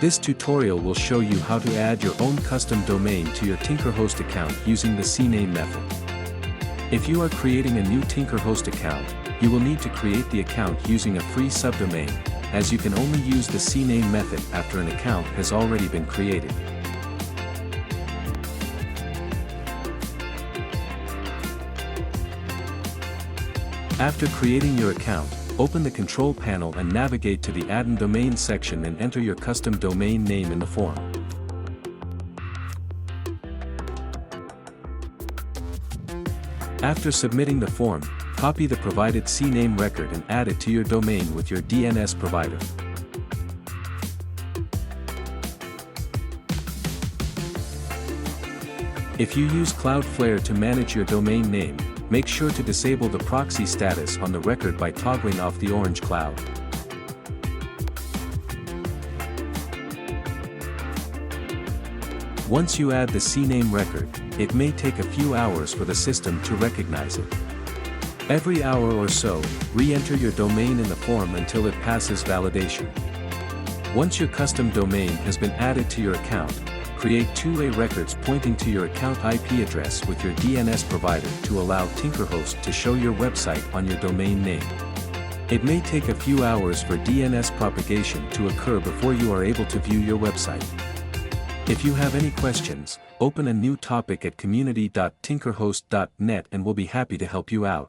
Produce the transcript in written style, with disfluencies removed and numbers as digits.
This tutorial will show you how to add your own custom domain to your TinkerHost account using the CNAME method. If you are creating a new TinkerHost account, you will need to create the account using a free subdomain, as you can only use the CNAME method after an account has already been created. After creating your account, open the control panel and navigate to the Add a Domain section and enter your custom domain name in the form. After submitting the form, copy the provided CNAME record and add it to your domain with your DNS provider. If you use Cloudflare to manage your domain name, make sure to disable the proxy status on the record by toggling off the orange cloud. Once you add the CNAME record, it may take a few hours for the system to recognize it. Every hour or so, re-enter your domain in the form until it passes validation. Once your custom domain has been added to your account, create two-way records pointing to your account IP address with your DNS provider to allow TinkerHost to show your website on your domain name. It may take a few hours for DNS propagation to occur before you are able to view your website. If you have any questions, open a new topic at community.tinkerhost.net and we'll be happy to help you out.